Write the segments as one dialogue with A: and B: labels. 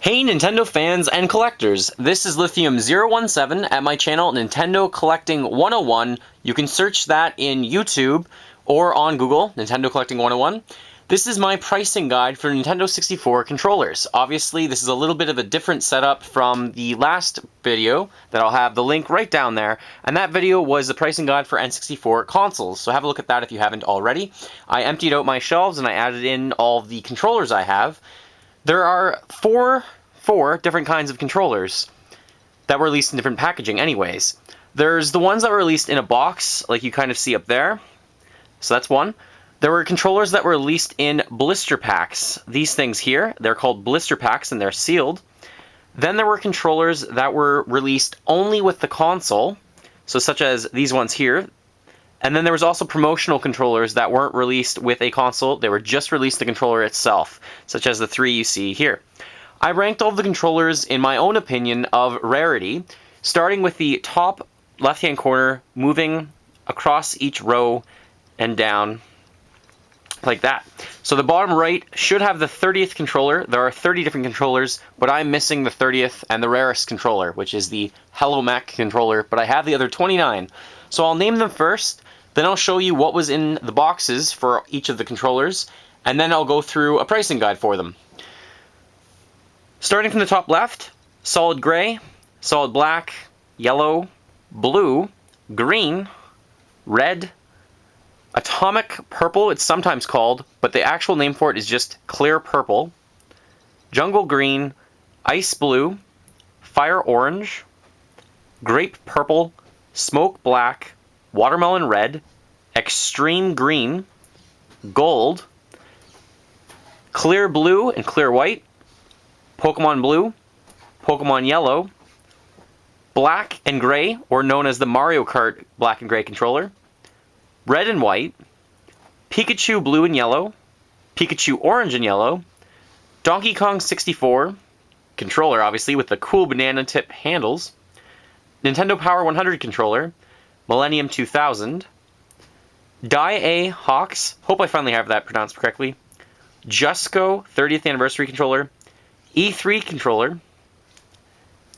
A: Hey Nintendo fans and collectors, this is Lithium017 at my channel Nintendo Collecting 101. You can search that in YouTube or on Google, Nintendo Collecting 101. This is my pricing guide for Nintendo 64 controllers. Obviously, this is a little bit of a different setup from the last video that I'll have the link right down there, and that video was the pricing guide for N64 consoles, so have a look at that if you haven't already. I emptied out my shelves and I added in all the controllers I have. There are four different kinds of controllers that were released in different packaging anyways. There's the ones that were released in a box, like you kind of see up there. So that's one. There were controllers that were released in blister packs. These things here, they're called blister packs and they're sealed. Then there were controllers that were released only with the console, so such as these ones here. And then there was also promotional controllers that weren't released with a console, they were just released the controller itself, such as the three you see here. I ranked all of the controllers in my own opinion of rarity, starting with the top left-hand corner, moving across each row and down like that. So the bottom right should have the 30th controller. There are 30 different controllers, but I'm missing the 30th and the rarest controller, which is the Hello Mac controller, but I have the other 29. So I'll name them first, then I'll show you what was in the boxes for each of the controllers, and then I'll go through a pricing guide for them. Starting from the top left, solid gray, solid black, yellow, blue, green, red, atomic purple, it's sometimes called, but the actual name for it is just clear purple, jungle green, ice blue, fire orange, grape purple, smoke black, watermelon red, extreme green, gold, clear blue and clear white, Pokemon blue, Pokemon yellow, black and gray, or known as the Mario Kart black and gray controller, red and white, Pikachu blue and yellow, Pikachu orange and yellow, Donkey Kong 64, controller obviously with the cool banana tip handles, Nintendo Power 100 controller, Millennium 2000, Die-A Hawks, hope I finally have that pronounced correctly, Jusco 30th anniversary controller, E3 controller,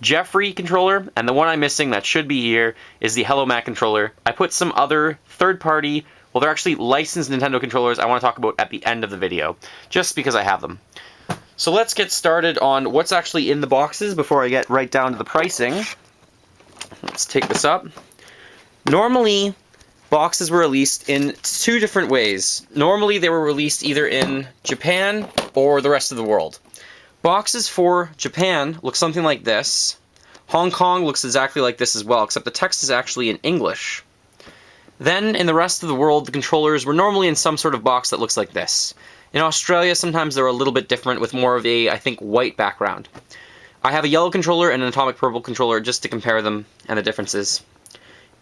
A: Jeffrey controller, and the one I'm missing that should be here is the Hello Mac controller. I put some other third-party, well, they're actually licensed Nintendo controllers I want to talk about at the end of the video, just because I have them. So let's get started on what's actually in the boxes before I get right down to the pricing. Let's take this up. Normally, boxes were released in two different ways. Normally, they were released either in Japan or the rest of the world. Boxes for Japan look something like this. Hong Kong looks exactly like this as well, except the text is actually in English. Then, in the rest of the world, the controllers were normally in some sort of box that looks like this. In Australia, sometimes they're a little bit different with more of a, I think, white background. I have a yellow controller and an atomic purple controller just to compare them and the differences.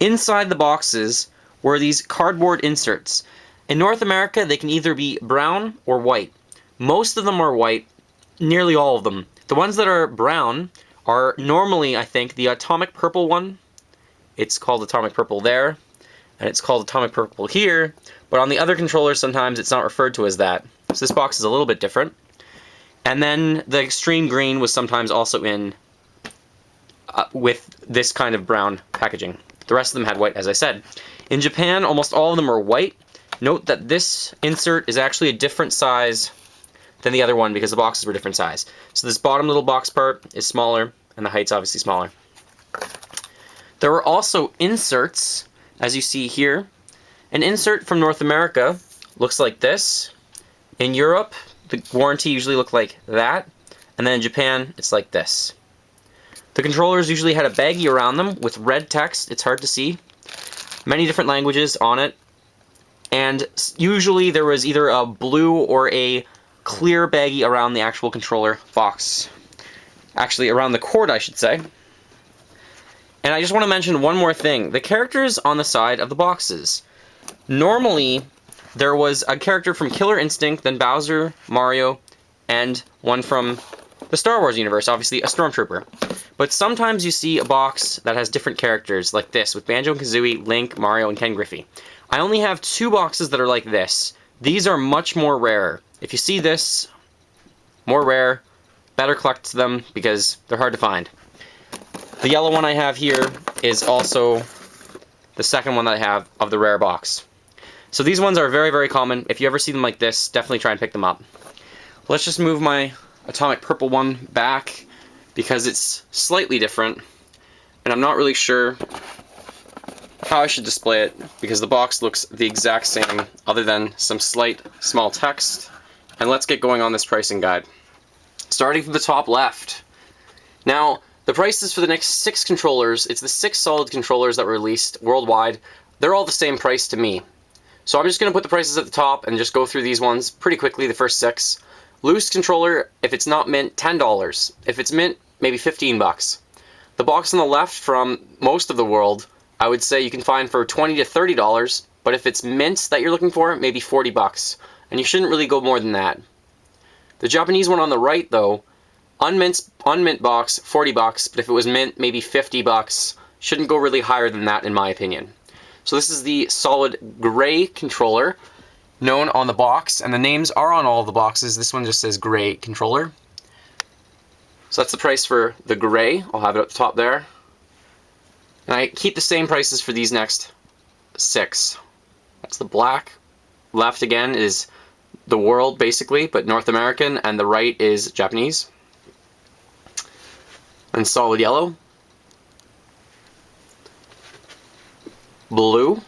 A: Inside the boxes were these cardboard inserts. In North America, they can either be brown or white. Most of them are white. Nearly all of them. The ones that are brown are normally, I think, the atomic purple one. It's called atomic purple there, and it's called atomic purple here, but on the other controllers sometimes it's not referred to as that. So this box is a little bit different. And then the extreme green was sometimes also in with this kind of brown packaging. The rest of them had white, as I said. In Japan, almost all of them are white. Note that this insert is actually a different size than the other one because the boxes were different size. So this bottom little box part is smaller, and the height's obviously smaller. There were also inserts, as you see here. An insert from North America looks like this. In Europe, the warranty usually looked like that. And then in Japan, it's like this. The controllers usually had a baggie around them with red text. It's hard to see. Many different languages on it. And usually there was either a blue or a clear baggie around the actual controller box. Actually, around the cord, I should say. And I just want to mention one more thing. The characters on the side of the boxes. Normally, there was a character from Killer Instinct, then Bowser, Mario, and one from the Star Wars universe, obviously a Stormtrooper. But sometimes you see a box that has different characters, like this, with Banjo-Kazooie, Link, Mario, and Ken Griffey. I only have two boxes that are like this. These are much more rare. If you see this, more rare, better collect them because they're hard to find. The yellow one I have here is also the second one that I have of the rare box. So these ones are very, very common. If you ever see them like this, definitely try and pick them up. Let's just move my atomic purple one back because it's slightly different, and I'm not really sure how I should display it because the box looks the exact same other than some slight small text. And let's get going on this pricing guide. Starting from the top left. Now, the prices for the next 6 controllers, it's the 6 solid controllers that were released worldwide, they're all the same price to me. So I'm just going to put the prices at the top and just go through these ones pretty quickly, the first 6. Loose controller, if it's not mint, $10. If it's mint, maybe 15 bucks. The box on the left from most of the world, I would say you can find for $20 to $30, but if it's mint that you're looking for, maybe 40 bucks. And you shouldn't really go more than that. The Japanese one on the right though, unmint box, 40 bucks, but if it was mint, maybe 50 bucks. Shouldn't go really higher than that in my opinion. So this is the solid gray controller, known on the box, and the names are on all of the boxes. This one just says gray controller. So that's the price for the gray. I'll have it at the top there. And I keep the same prices for these next 6. That's the black. Left again is the world basically, but North American, and the right is Japanese. And solid yellow. Blue.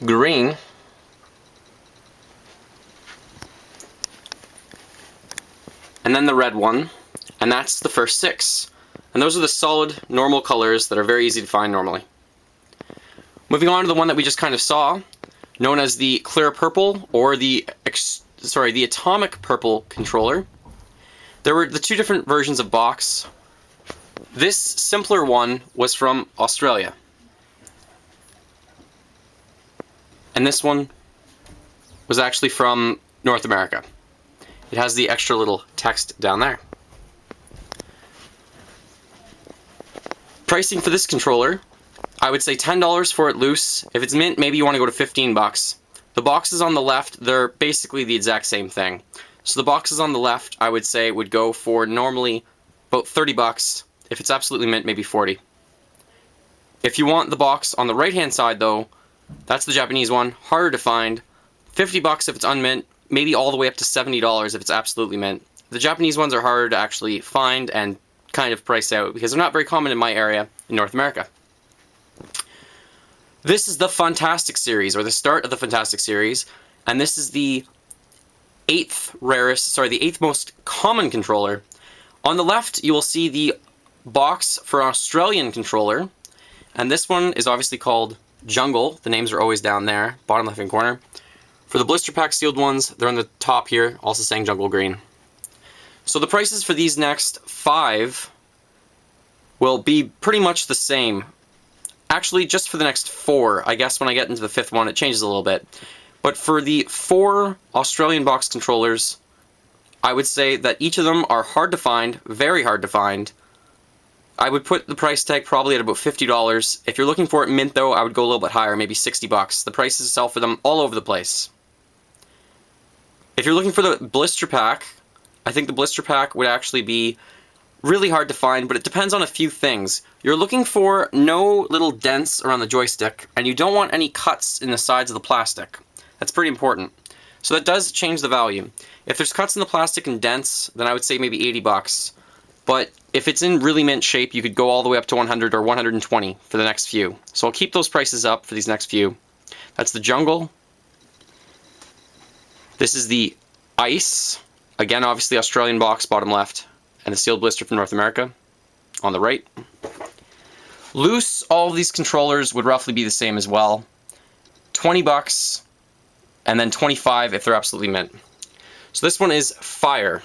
A: Green. And then the red one, and that's the first 6. And those are the solid, normal colors that are very easy to find normally. Moving on to the one that we just kind of saw, known as the clear purple, or the atomic purple controller. There were the 2 different versions of box. This simpler one was from Australia. And this one was actually from North America. It has the extra little text down there. Pricing for this controller, I would say $10 for it loose. If it's mint, maybe you want to go to 15 bucks. The boxes on the left, they're basically the exact same thing. So the boxes on the left, I would say, would go for normally about 30 bucks. If it's absolutely mint, maybe 40. If you want the box on the right-hand side, though, that's the Japanese one, harder to find. 50 bucks if it's unmint, maybe all the way up to $70 if it's absolutely mint. The Japanese ones are harder to actually find and kind of price out because they're not very common in my area in North America. This is the Fantastic series, or the start of the Fantastic series, and this is the 8th most common controller. On the left, you will see the box for an Australian controller, and this one is obviously called Jungle. The names are always down there, bottom left-hand corner. For the blister pack sealed ones, they're on the top here, also saying Jungle Green. So the prices for these next 5 will be pretty much the same. Actually, just for the next 4. I guess when I get into the 5th one, it changes a little bit. But for the 4 Australian box controllers, I would say that each of them are hard to find, very hard to find. I would put the price tag probably at about $50. If you're looking for it mint though, I would go a little bit higher, maybe 60 bucks. The prices sell for them all over the place. If you're looking for the blister pack, I think the blister pack would actually be really hard to find, but it depends on a few things. You're looking for no little dents around the joystick, and you don't want any cuts in the sides of the plastic. That's pretty important. So that does change the value. If there's cuts in the plastic and dents, then I would say maybe 80 bucks. But if it's in really mint shape, you could go all the way up to 100 or 120 for the next few. So I'll keep those prices up for these next few. That's the Jungle. This is the Ice. Again, obviously Australian box, bottom left. And the sealed blister from North America on the right. Loose, all of these controllers would roughly be the same as well. 20 bucks, and then 25 if they're absolutely mint. So this one is Fire.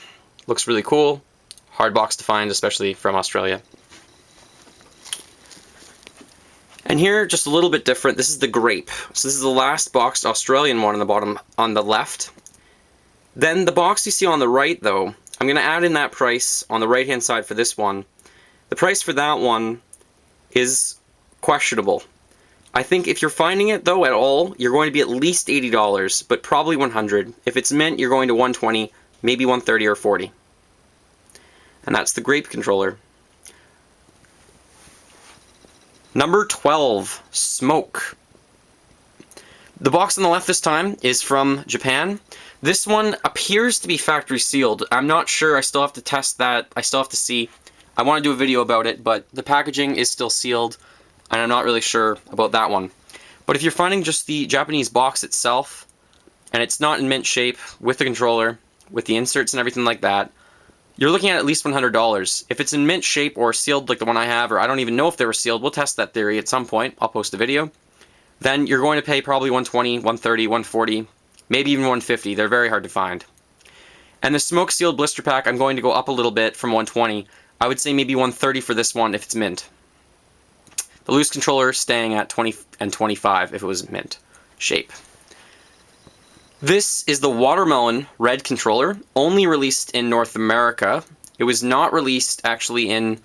A: Looks really cool. Hard box to find, especially from Australia. And here, just a little bit different, this is the Grape. So this is the last boxed Australian one on the bottom, on the left. Then the box you see on the right, though, I'm going to add in that price on the right-hand side for this one. The price for that one is questionable. I think if you're finding it, though, at all, you're going to be at least $80, but probably $100. If it's mint, you're going to $120, maybe 130 or 40. And that's the grape controller. Number 12, Smoke. The box on the left this time is from Japan. This one appears to be factory sealed. I'm not sure, I still have to test that, I still have to see. I want to do a video about it, but the packaging is still sealed, and I'm not really sure about that one. But if you're finding just the Japanese box itself, and it's not in mint shape, with the controller, with the inserts and everything like that, you're looking at least $100. If it's in mint shape or sealed like the one I have, or I don't even know if they were sealed, we'll test that theory at some point, I'll post a video, then you're going to pay probably 120, 130, 140, maybe even 150. They're very hard to find. And the Smoke sealed blister pack, I'm going to go up a little bit from 120. I would say maybe 130 for this one if it's mint. The loose controller staying at 20 and 25 if it was mint shape. This is the Watermelon red controller, only released in North America. It was not released actually in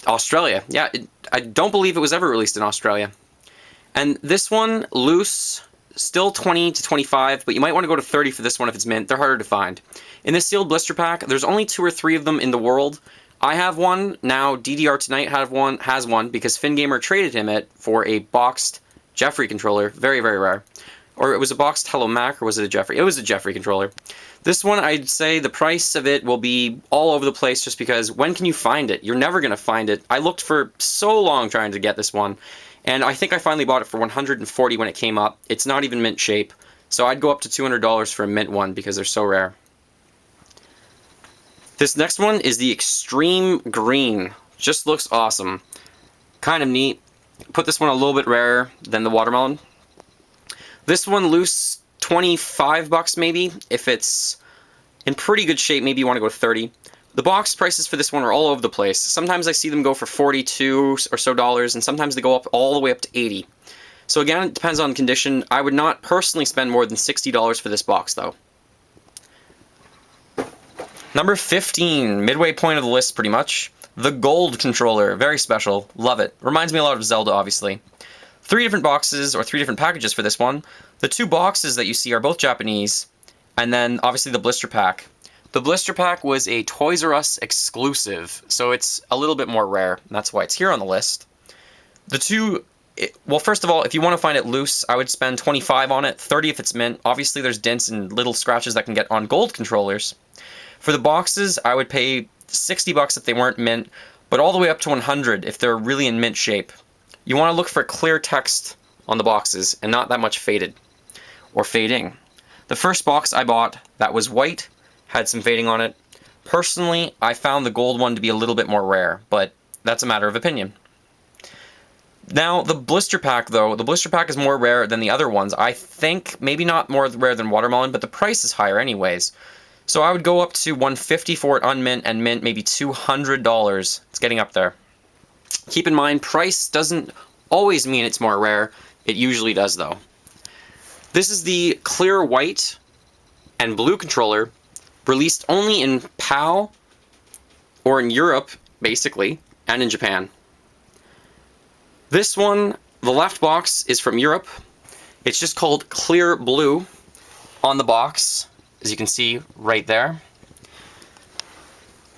A: Australia. Yeah, I don't believe it was ever released in Australia. And this one, loose, still 20 to 25, but you might want to go to 30 for this one if it's mint. They're harder to find. In this sealed blister pack, there's only 2 or 3 of them in the world. I have one. Now DDR Tonight has one because FinGamer traded him it for a boxed Jeffrey controller. Very, very rare. Or it was a boxed Hello Mac, or was it a Jeffrey? It was a Jeffrey controller. This one, I'd say the price of it will be all over the place just because when can you find it? You're never going to find it. I looked for so long trying to get this one, and I think I finally bought it for $140 when it came up. It's not even mint shape, so I'd go up to $200 for a mint one because they're so rare. This next one is the Extreme Green. Just looks awesome. Kind of neat. Put this one a little bit rarer than the Watermelon. This one loose, 25 bucks maybe. If it's in pretty good shape, maybe you want to go to 30. The box prices for this one are all over the place. Sometimes I see them go for 42 or so dollars, and sometimes they go up all the way up to 80. So again, it depends on condition. I would not personally spend more than $60 for this box though. Number 15, midway point of the list pretty much. The Gold controller, very special, love it. Reminds me a lot of Zelda, obviously. 3 different boxes, or 3 different packages for this one. The 2 boxes that you see are both Japanese, and then obviously the blister pack. The blister pack was a Toys R Us exclusive, so it's a little bit more rare, and that's why it's here on the list. The 2, well, first of all, if you want to find it loose, I would spend 25 on it, 30 if it's mint. Obviously there's dents and little scratches that can get on gold controllers. For the boxes, I would pay 60 bucks if they weren't mint, but all the way up to 100 if they're really in mint shape. You want to look for clear text on the boxes and not that much faded or fading. The first box I bought that was white had some fading on it. Personally, I found the gold one to be a little bit more rare, but that's a matter of opinion. Now, the blister pack though, the blister pack is more rare than the other ones. I think maybe not more rare than Watermelon, but the price is higher anyways. So I would go up to $150 for it unmint, and mint maybe $200. It's getting up there. Keep in mind, price doesn't always mean it's more rare. It usually does, though. This is the clear white and blue controller, released only in PAL, or in Europe, basically, and in Japan. This one, the left box, is from Europe. It's just called Clear Blue on the box, as you can see right there.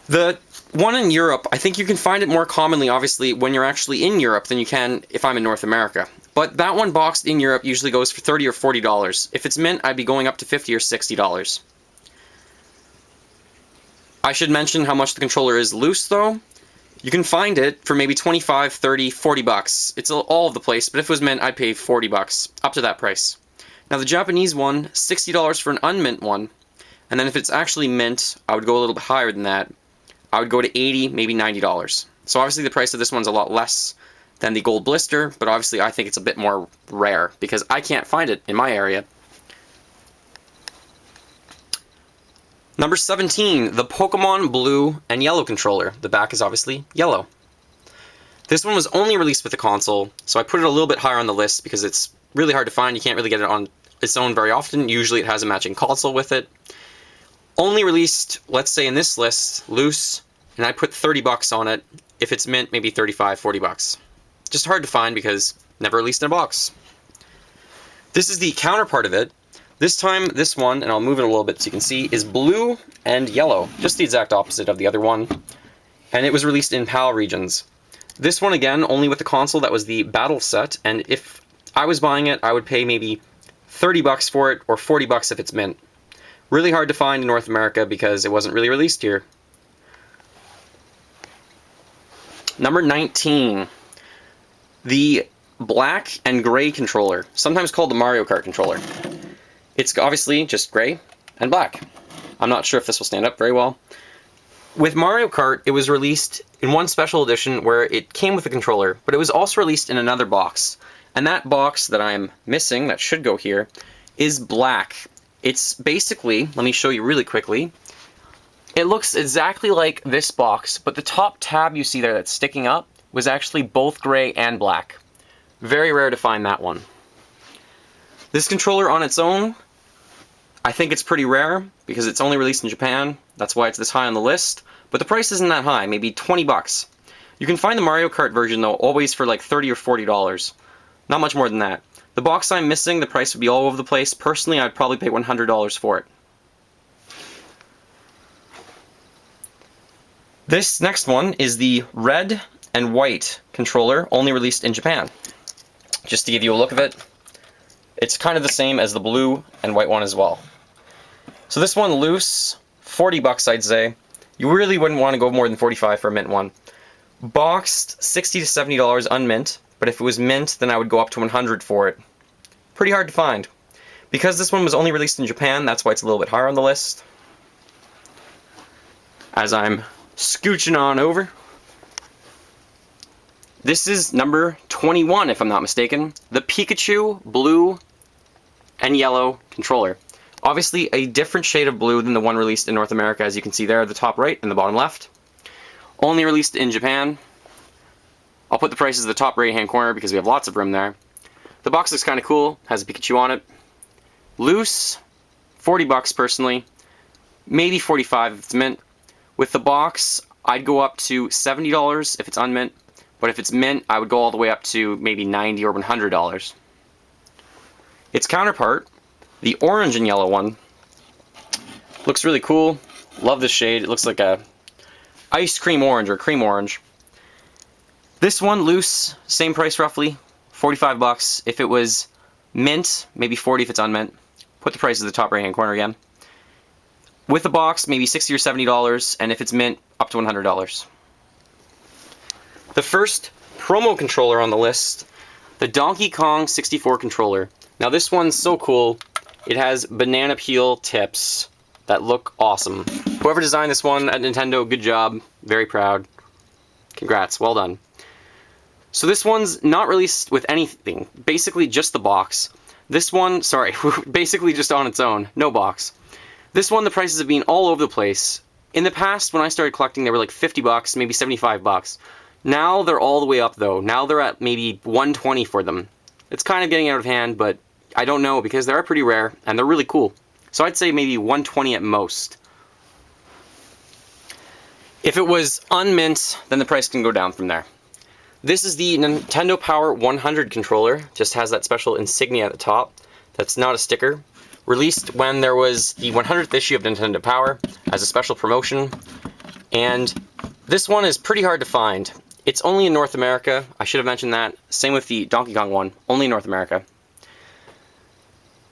A: The one in Europe, I think you can find it more commonly, obviously, when you're actually in Europe than you can if I'm in North America. But that one boxed in Europe usually goes for $30 or $40. If it's mint, I'd be going up to $50 or $60. I should mention how much the controller is loose, though. You can find it for maybe 25, 30, 40 bucks. It's all over the place, but if it was mint, I'd pay 40 bucks, up to that price. Now the Japanese one, $60 for an unmint one, and then if it's actually mint, I would go a little bit higher than that. I would go to $80, maybe $90. So obviously the price of this one's a lot less than the gold blister, but obviously I think it's a bit more rare because I can't find it in my area. Number 17, the Pokemon Blue and Yellow controller. The back is obviously yellow. This one was only released with the console, so I put it a little bit higher on the list because it's really hard to find. You can't really get it on its own very often. Usually it has a matching console with it. Only released, let's say in this list, loose, and I put 30 bucks on it. If it's mint, maybe 35, 40 bucks. Just hard to find because never released in a box. This is the counterpart of it, This time, this one, and I'll move it a little bit so you can see, is blue and yellow, just the exact opposite of the other one. And it was released in PAL regions. This one, again, only with the console, that was the battle set, and if I was buying it, I would pay maybe 30 bucks for it, or 40 bucks if it's mint. Really hard to find in North America because it wasn't really released here. Number 19. The black and gray controller, sometimes called the Mario Kart controller. It's obviously just gray and black. I'm not sure if this will stand up very well. With Mario Kart, it was released in one special edition where it came with a controller, but it was also released in another box. And that box that I'm missing, that should go here, is black. It's basically, let me show you really quickly, it looks exactly like this box, but the top tab you see there that's sticking up was actually both gray and black. Very rare to find that one. This controller on its own, I think it's pretty rare because it's only released in Japan. That's why it's this high on the list. But the price isn't that high, maybe 20 bucks. You can find the Mario Kart version though always for like $30 or $40. Not much more than that. The box I'm missing, the price would be all over the place. Personally, I'd probably pay $100 for it. This next one is the red and white controller, only released in Japan. Just to give you a look of it, it's kind of the same as the blue and white one as well. So this one loose, 40 bucks I'd say. You really wouldn't want to go more than 45 for a mint one. Boxed, $60 to $70 unmint, but if it was mint, then I would go up to 100 for it. Pretty hard to find. Because this one was only released in Japan, that's why it's a little bit higher on the list. As I'm scooching on over. This is number 21, if I'm not mistaken. The Pikachu blue and yellow controller. Obviously a different shade of blue than the one released in North America, as you can see there at the top right and the bottom left. Only released in Japan. I'll put the prices at the top right hand corner because we have lots of room there. The box looks kind of cool, has a Pikachu on it. Loose, 40 bucks personally, maybe 45 if it's mint. With the box, I'd go up to $70 if it's unmint, but if it's mint, I would go all the way up to maybe $90 or $100. Its counterpart, the orange and yellow one, looks really cool. Love this shade. It looks like a ice cream orange or cream orange. This one loose, same price roughly, 45 bucks. If it was mint, maybe 40 if it's unmint. Put the price at the top right hand corner again. With the box, maybe $60 or $70, and if it's mint, up to $100. The first promo controller on the list, the Donkey Kong 64 controller. Now this one's so cool. It has banana peel tips that look awesome. Whoever designed this one at Nintendo, good job. Very proud. Congrats, well done. So this one's not released with anything, basically just the box. This one, sorry, basically just on its own, no box. This one, the prices have been all over the place. In the past, when I started collecting, they were like 50 bucks, maybe 75 bucks. Now they're all the way up though. Now they're at maybe 120 for them. It's kind of getting out of hand, but I don't know because they are pretty rare and they're really cool. So I'd say maybe 120 at most. If it was unmint, then the price can go down from there. This is the Nintendo Power 100 controller. Just has that special insignia at the top. That's not a sticker. Released when there was the 100th issue of Nintendo Power as a special promotion. And this one is pretty hard to find. It's only in North America. I should have mentioned that. Same with the Donkey Kong one. Only in North America.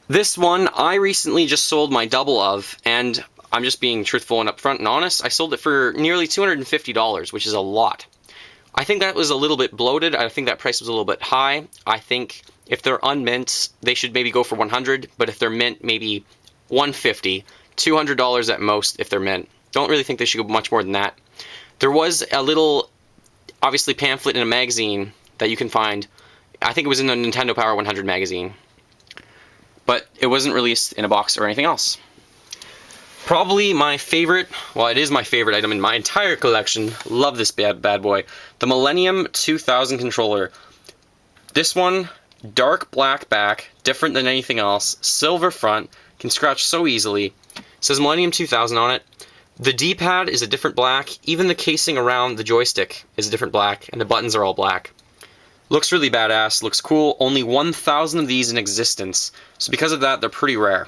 A: This one I recently just sold my double of, and I'm just being truthful and upfront and honest. I sold it for nearly $250, which is a lot. I think that was a little bit bloated. I think that price was a little bit high. I think if they're unmint, they should maybe go for $100, but if they're mint, maybe $150, $200 at most if they're mint. Don't really think they should go much more than that. There was a little, obviously, pamphlet in a magazine that you can find. I think it was in the Nintendo Power 100 magazine. But it wasn't released in a box or anything else. Probably my favorite, well, it is my favorite item in my entire collection. Love this bad boy. The Millennium 2000 controller. This one, dark black back, different than anything else. Silver front, can scratch so easily. It says Millennium 2000 on it. The D-pad is a different black. Even the casing around the joystick is a different black, and the buttons are all black. Looks really badass, looks cool. Only 1,000 of these in existence. So because of that, they're pretty rare.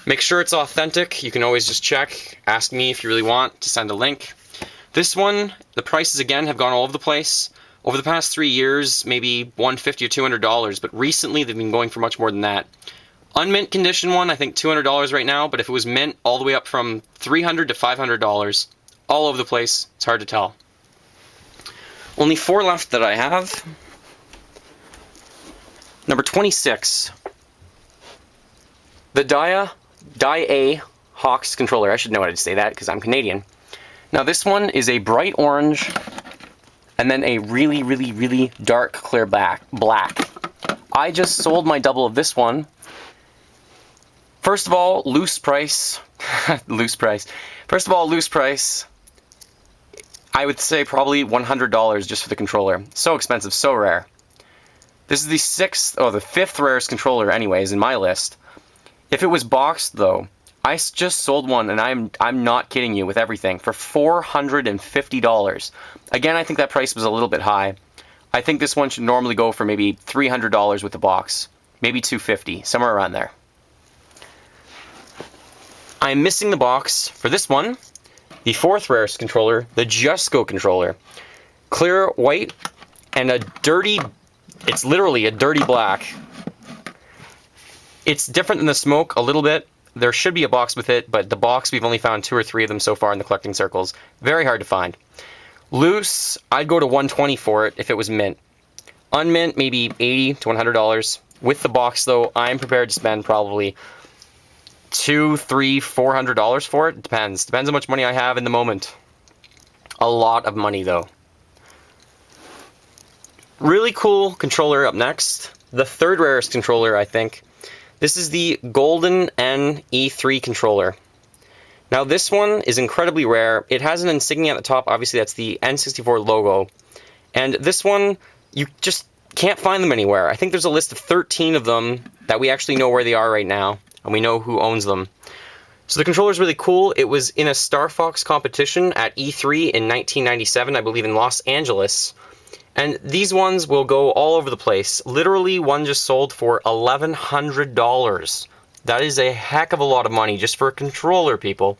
A: Make sure it's authentic. You can always just check. Ask me if you really want to send a link. This one, the prices again have gone all over the place. Over the past 3 years, maybe $150 or $200, but recently they've been going for much more than that. Unmint condition one, I think $200 right now, but if it was mint, all the way up from $300 to $500. All over the place. It's hard to tell. Only 4 left that I have. Number 26. The Dia Hawks controller. I should know how to say that because I'm Canadian. Now this one is a bright orange and then a really, really, really dark clear black. I just sold my double of this one. First of all, loose price. Loose price. First of all, loose price. I would say probably $100 just for the controller. So expensive, so rare. This is the 5th rarest controller anyways in my list. If it was boxed though, I just sold one and I'm not kidding you with everything for $450. Again, I think that price was a little bit high. I think this one should normally go for maybe $300 with the box. Maybe $250, somewhere around there. I'm missing the box for this one. The 4th rarest controller, the Jusco controller. Clear white and a dirty, it's literally a dirty black. It's different than the smoke a little bit. There should be a box with it, but the box, we've only found 2 or 3 of them so far in the collecting circles. Very hard to find. Loose, I'd go to $120 for it if it was mint. Unmint, maybe $80 to $100. With the box though, I'm prepared to spend probably $200, $300, $400 for it. Depends how much money I have in the moment. A lot of money though. Really cool controller up next. The 3rd rarest controller, I think. This is the Golden N E3 controller. Now this one is incredibly rare. It has an insignia at the top. Obviously that's the N64 logo. And this one, you just can't find them anywhere. I think there's a list of 13 of them that we actually know where they are right now. And we know who owns them. So the controller is really cool. It was in a Star Fox competition at E3 in 1997, I believe in Los Angeles. And these ones will go all over the place. Literally, one just sold for $1,100. That is a heck of a lot of money just for a controller, people.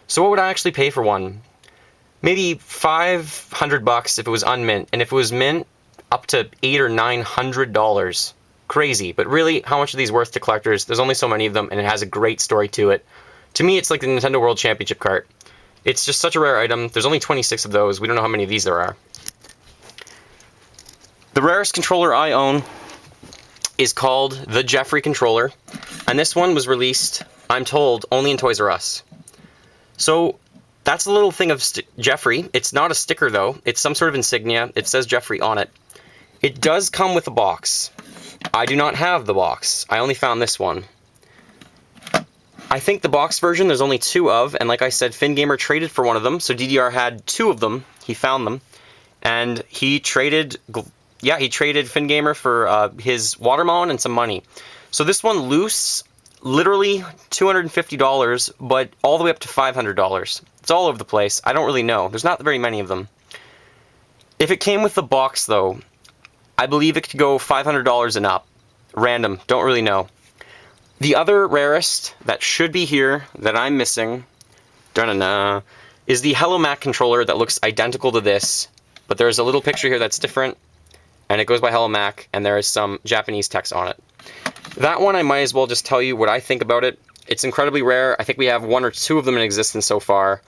A: So what would I actually pay for one? Maybe $500 if it was unmint. And if it was mint, up to $800 or $900. Crazy, but really, how much are these worth to collectors? There's only so many of them, and it has a great story to it. To me, it's like the Nintendo World Championship cart. It's just such a rare item. There's only 26 of those. We don't know how many of these there are. The rarest controller I own is called the Jeffrey controller, and this one was released, I'm told, only in Toys R Us. So that's a little thing of Jeffrey. It's not a sticker, though. It's some sort of insignia. It says Jeffrey on it. It does come with a box. I do not have the box. I only found this one. I think the box version there's only 2 of, and like I said, FinGamer traded for one of them, so DDR had 2 of them. He found them, and he traded FinGamer for his watermelon and some money. So this one loose, literally $250, but all the way up to $500. It's all over the place. I don't really know. There's not very many of them. If it came with the box, though, I believe it could go $500 and up. Random. Don't really know. The other rarest that should be here that I'm missing is the Hello Mac controller that looks identical to this, but there's a little picture here that's different, and it goes by Hello Mac, and there is some Japanese text on it. That one I might as well just tell you what I think about it. It's incredibly rare. I think we have 1 or 2 of them in existence so far.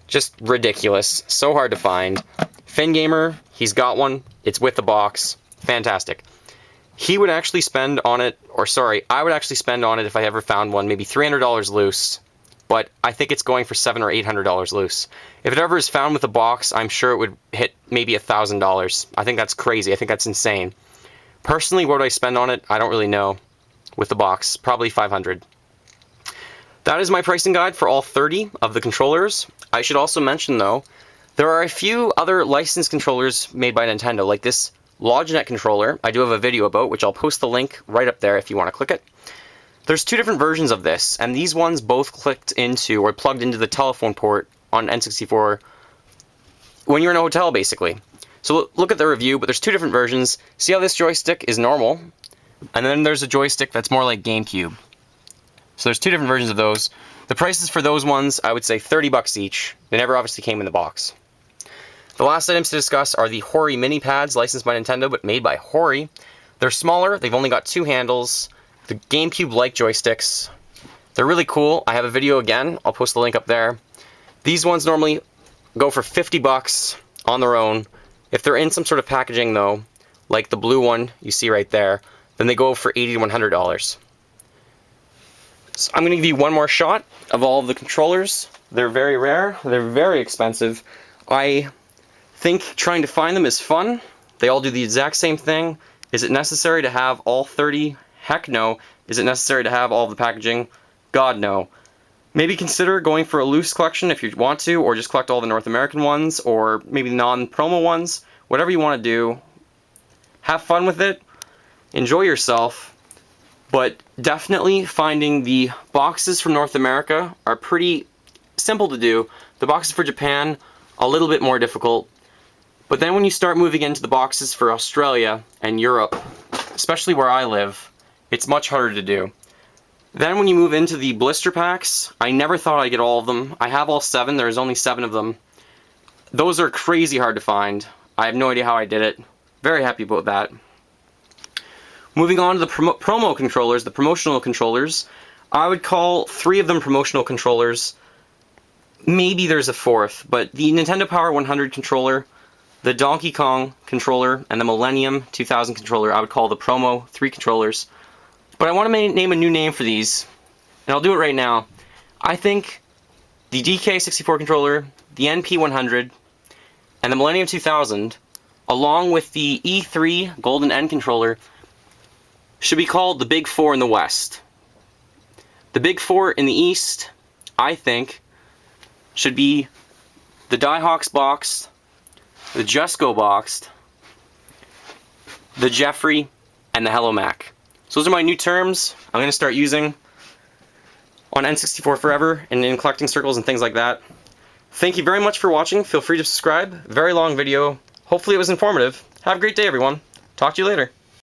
A: Just ridiculous. So hard to find. FinGamer, he's got one. It's with the box. Fantastic. He would actually spend on it, I would actually spend on it if I ever found one, maybe $300 loose, but I think it's going for $700 or $800 loose. If it ever is found with a box, I'm sure it would hit maybe $1,000. I think that's crazy. I think that's insane. Personally, what would I spend on it? I don't really know. With the box, probably $500. That is my pricing guide for all 30 of the controllers. I should also mention, though, there are a few other licensed controllers made by Nintendo, like this Logitech controller I do have a video about, which I'll post the link right up there if you want to click it. There's 2 different versions of this, and these ones both clicked into or plugged into the telephone port on N64 when you're in a hotel, basically. So look at the review, but there's two different versions. See how this joystick is normal? And then there's a joystick that's more like GameCube. So there's two different versions of those. The prices for those ones, I would say $30 each. They never obviously came in the box. The last items to discuss are the Hori mini pads, licensed by Nintendo but made by Hori. They're smaller, they've only got two handles, the GameCube-like joysticks. They're really cool. I have a video again, I'll post the link up there. These ones normally go for $50 on their own. If they're in some sort of packaging though, like the blue one you see right there, then they go for $80 to $100. So I'm going to give you one more shot of all of the controllers. They're very rare, they're very expensive. I think trying to find them is fun. They all do the exact same thing. Is it necessary to have all 30? Heck no. Is it necessary to have all of the packaging? God no. Maybe consider going for a loose collection if you want to, or just collect all the North American ones, or maybe non-promo ones. Whatever you want to do. Have fun with it. Enjoy yourself. But definitely finding the boxes from North America are pretty simple to do. The boxes for Japan, a little bit more difficult. But then when you start moving into the boxes for Australia and Europe, especially where I live, it's much harder to do. Then when you move into the blister packs, I never thought I'd get all of them. I have all 7, there's only 7 of them. Those are crazy hard to find. I have no idea how I did it. Very happy about that. Moving on to the promo controllers, the promotional controllers, I would call 3 of them promotional controllers. Maybe there's a 4th, but the Nintendo Power 100 controller, the Donkey Kong controller, and the Millennium 2000 controller I would call the Promo 3 controllers. But I want to name a new name for these, and I'll do it right now. I think the DK64 controller, the NP100, and the Millennium 2000, along with the E3 Golden N controller, should be called the Big 4 in the West. The Big 4 in the East, I think, should be the Diehawks boxed, the Just Go boxed, the Jeffrey, and the Hello Mac. So those are my new terms I'm going to start using on N64 Forever and in collecting circles and things like that. Thank you very much for watching. Feel free to subscribe. Very long video. Hopefully it was informative. Have a great day, everyone. Talk to you later.